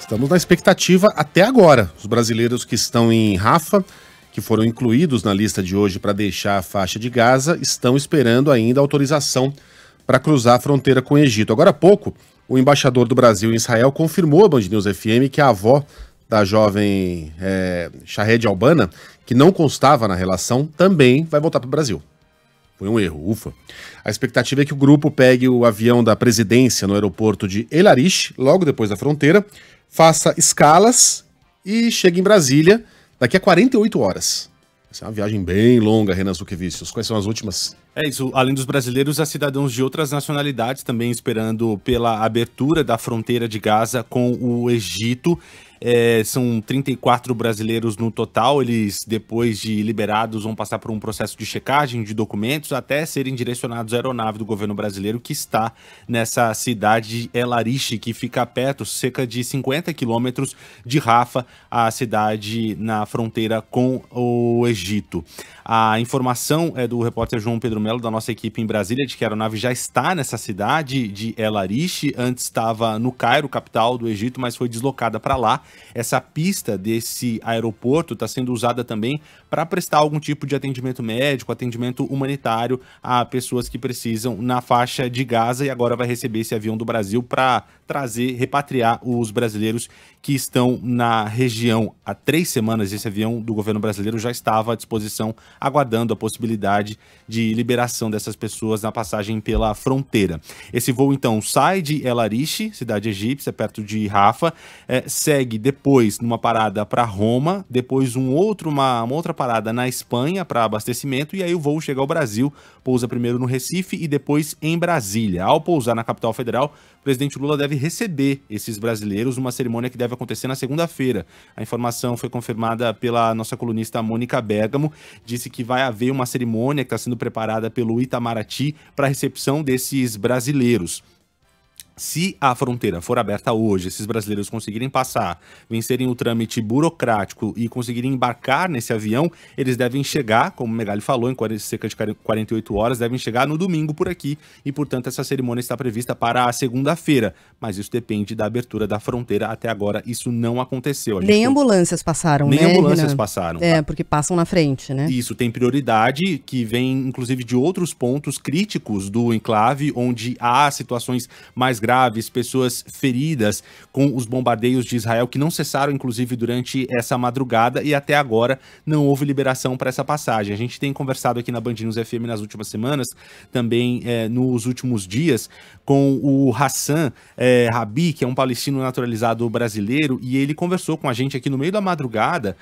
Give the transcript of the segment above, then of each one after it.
Estamos na expectativa até agora. Os brasileiros que estão em Rafah, que foram incluídos na lista de hoje para deixar a faixa de Gaza, estão esperando ainda autorização para cruzar a fronteira com o Egito. Agora há pouco, o embaixador do Brasil em Israel confirmou à Band News FM que a avó da jovem Shahed Albana, que não constava na relação, também vai voltar para o Brasil. Foi um erro, ufa. A expectativa é que o grupo pegue o avião da presidência no aeroporto de El Arish, logo depois da fronteira, faça escalas e chegue em Brasília daqui a 48 horas. Essa é uma viagem bem longa, Renan Zuquevicius. Quais são as últimas? É isso, além dos brasileiros, há cidadãos de outras nacionalidades também esperando pela abertura da fronteira de Gaza com o Egito. São 34 brasileiros no total. Eles, depois de liberados, vão passar por um processo de checagem de documentos até serem direcionados à aeronave do governo brasileiro que está nessa cidade de El Arish, que fica perto, cerca de 50 quilômetros de Rafah, a cidade na fronteira com o Egito. A informação é do repórter João Pedro Melo, da nossa equipe em Brasília, de que a aeronave já está nessa cidade de El Arish. Antes estava no Cairo, capital do Egito, mas foi deslocada para lá. Essa pista desse aeroporto está sendo usada também para prestar algum tipo de atendimento médico, atendimento humanitário a pessoas que precisam na faixa de Gaza, e agora vai receber esse avião do Brasil para repatriar os brasileiros que estão na região. Há 3 semanas esse avião do governo brasileiro já estava à disposição, aguardando a possibilidade de liberação dessas pessoas na passagem pela fronteira. Esse voo, então, sai de El Arish, cidade egípcia, perto de Rafah, segue depois numa parada para Roma, depois uma outra parada na Espanha para abastecimento, e aí o voo chega ao Brasil, pousa primeiro no Recife e depois em Brasília. Ao pousar na capital federal, o presidente Lula deve receber esses brasileiros numa cerimônia que deve acontecer na segunda-feira. A informação foi confirmada pela nossa colunista Mônica Bergamo, disse que vai haver uma cerimônia que está sendo preparada pelo Itamaraty para a recepção desses brasileiros. Se a fronteira for aberta hoje, esses brasileiros conseguirem passar, vencerem o trâmite burocrático e conseguirem embarcar nesse avião, eles devem chegar, como o Megali falou, em cerca de 48 horas, devem chegar no domingo por aqui, e, portanto, essa cerimônia está prevista para a segunda-feira. Mas isso depende da abertura da fronteira. Até agora, isso não aconteceu. Nem ambulâncias passaram, né? Nem ambulâncias passaram. Porque passam na frente, né? Isso, tem prioridade, que vem, inclusive, de outros pontos críticos do enclave, onde há situações mais graves, pessoas feridas com os bombardeios de Israel, que não cessaram, inclusive, durante essa madrugada, e até agora não houve liberação para essa passagem. A gente tem conversado aqui na Band News FM nas últimas semanas, também nos últimos dias, com o Hassan Rabi, que é um palestino naturalizado brasileiro, e ele conversou com a gente aqui no meio da madrugada.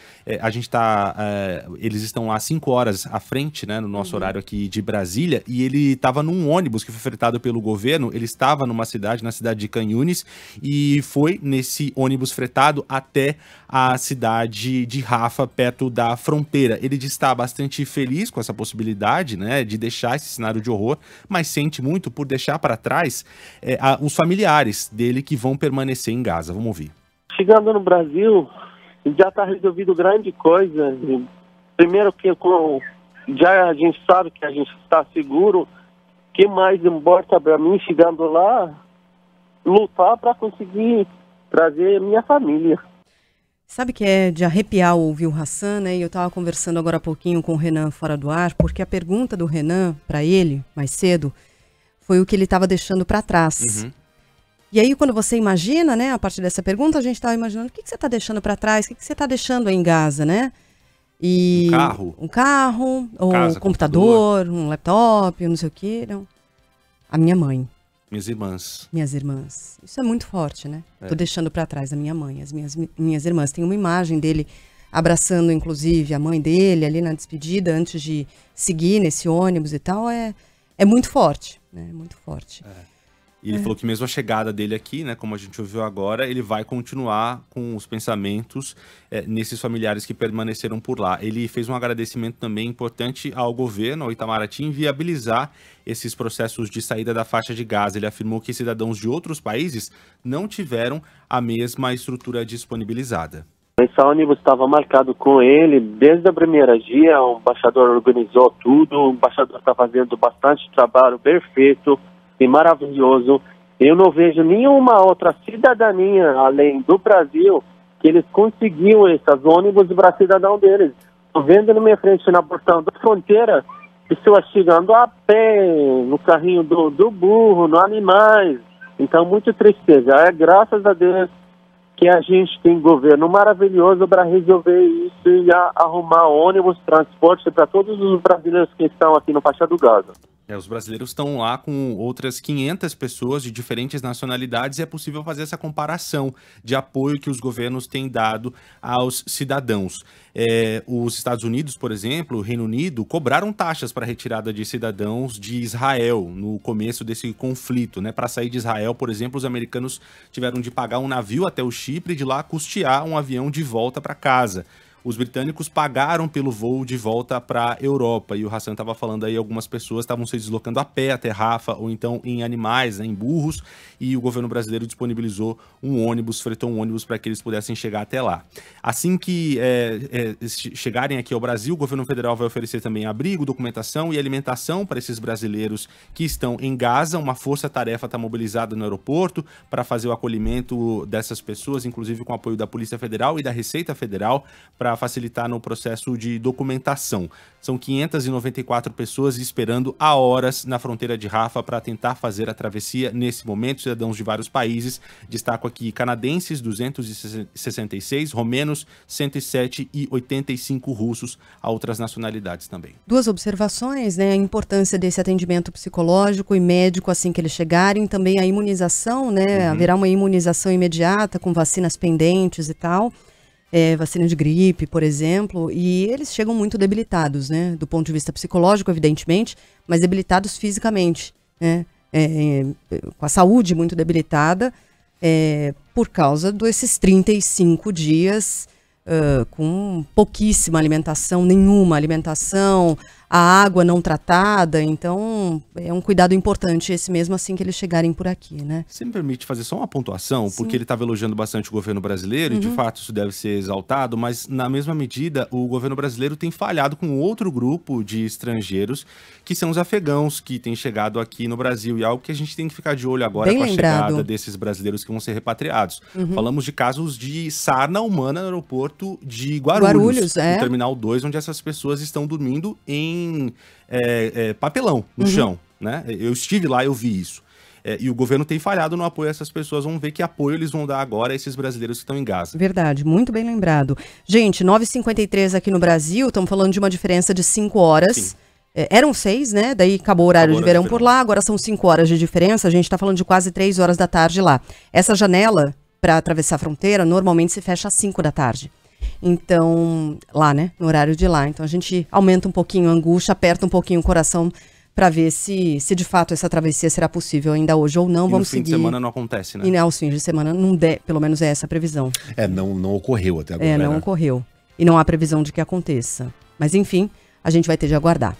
Eles estão lá 5 horas à frente, né, no nosso horário aqui de Brasília, e ele estava num ônibus que foi fretado pelo governo. Ele estava na cidade de Khan Yunis, e foi nesse ônibus fretado até a cidade de Rafah, perto da fronteira. Ele está bastante feliz com essa possibilidade, né, de deixar esse cenário de horror, mas sente muito por deixar para trás os familiares dele que vão permanecer em Gaza. Vamos ouvir. Chegando no Brasil, já está resolvido grande coisa. Primeiro que já a gente sabe que a gente está seguro. O que mais importa para mim, chegando lá, lutar para conseguir trazer minha família. Sabe que é de arrepiar ouvir o Hassan, né? E eu estava conversando agora há pouquinho com o Renan fora do ar, porque a pergunta do Renan para ele, mais cedo, foi o que ele estava deixando para trás. Uhum. E aí, quando você imagina, né, a partir dessa pergunta, a gente estava imaginando o que você está deixando para trás, o que você está deixando aí em Gaza, né? E um carro, ou um computador, um laptop, não sei o quê. Não. A minha mãe. Minhas irmãs. Minhas irmãs. Isso é muito forte, né? Tô deixando para trás a minha mãe, as minhas irmãs. Tem uma imagem dele abraçando, inclusive, a mãe dele ali na despedida, antes de seguir nesse ônibus e tal. É muito forte, né? Muito forte. E ele falou que mesmo a chegada dele aqui, né, como a gente ouviu agora, ele vai continuar com os pensamentos nesses familiares que permaneceram por lá. Ele fez um agradecimento também importante ao governo, ao Itamaraty, em viabilizar esses processos de saída da faixa de Gaza. Ele afirmou que cidadãos de outros países não tiveram a mesma estrutura disponibilizada. Esse ônibus estava marcado com ele desde a primeira dia. O embaixador organizou tudo. O embaixador está fazendo bastante trabalho perfeito e maravilhoso. Eu não vejo nenhuma outra cidadania, além do Brasil, que eles conseguiram esses ônibus para cidadão deles. Estou vendo na minha frente, na portão da fronteira, pessoas chegando a pé, no carrinho do burro, no animais. Então, muito tristeza. É graças a Deus que a gente tem governo maravilhoso para resolver isso e arrumar ônibus, transporte para todos os brasileiros que estão aqui no Faixa do Gaza. Os brasileiros estão lá com outras 500 pessoas de diferentes nacionalidades e é possível fazer essa comparação de apoio que os governos têm dado aos cidadãos. Os Estados Unidos, por exemplo, o Reino Unido, cobraram taxas para a retirada de cidadãos de Israel no começo desse conflito, né? Para sair de Israel, por exemplo, os americanos tiveram de pagar um navio até o Chipre e de lá custear um avião de volta para casa. Os britânicos pagaram pelo voo de volta para a Europa. E o Hassan estava falando aí, algumas pessoas estavam se deslocando a pé até Rafa, ou então em animais, né, em burros, e o governo brasileiro disponibilizou um ônibus, fretou um ônibus para que eles pudessem chegar até lá. Assim que chegarem aqui ao Brasil, o governo federal vai oferecer também abrigo, documentação e alimentação para esses brasileiros que estão em Gaza. Uma força-tarefa está mobilizada no aeroporto para fazer o acolhimento dessas pessoas, inclusive com apoio da Polícia Federal e da Receita Federal, para facilitar no processo de documentação. São 594 pessoas esperando há horas na fronteira de Rafa para tentar fazer a travessia nesse momento, cidadãos de vários países. Destaco aqui canadenses, 266, romenos, 107 e 85 russos, a outras nacionalidades também. Duas observações, né? A importância desse atendimento psicológico e médico assim que eles chegarem, também a imunização, né? Haverá uma imunização imediata com vacinas pendentes e tal. Vacina de gripe, por exemplo, e eles chegam muito debilitados, né? Do ponto de vista psicológico, evidentemente, mas debilitados fisicamente, né? Com a saúde muito debilitada, por causa desses 35 dias com pouquíssima alimentação, nenhuma alimentação, a água não tratada, então é um cuidado importante esse mesmo assim que eles chegarem por aqui, né? Você me permite fazer só uma pontuação, porque ele estava elogiando bastante o governo brasileiro, e de fato isso deve ser exaltado, mas na mesma medida o governo brasileiro tem falhado com outro grupo de estrangeiros, que são os afegãos que têm chegado aqui no Brasil, e algo que a gente tem que ficar de olho agora com a chegada desses brasileiros que vão ser repatriados. Falamos de casos de sarna humana no aeroporto de Guarulhos, no Terminal 2, onde essas pessoas estão dormindo em papelão no chão, né? Eu estive lá, eu vi isso. E o governo tem falhado no apoio a essas pessoas. Vamos ver que apoio eles vão dar agora a esses brasileiros que estão em Gaza. Verdade, muito bem lembrado. Gente, 9h53 aqui no Brasil, estamos falando de uma diferença de 5 horas. Eram 6, né? Daí acabou o horário de verão por lá, agora são 5 horas de diferença. A gente está falando de quase 3 horas da tarde lá. Essa janela para atravessar a fronteira normalmente se fecha às 5 da tarde. Então, lá, né? No horário de lá. Então a gente aumenta um pouquinho a angústia, aperta um pouquinho o coração para ver se de fato essa travessia será possível ainda hoje ou não. Vamos seguir. No fim de semana não acontece, né? E aos fins de semana não der, pelo menos é essa a previsão. Não ocorreu até agora. Não ocorreu. E não há previsão de que aconteça. Mas enfim, a gente vai ter de aguardar.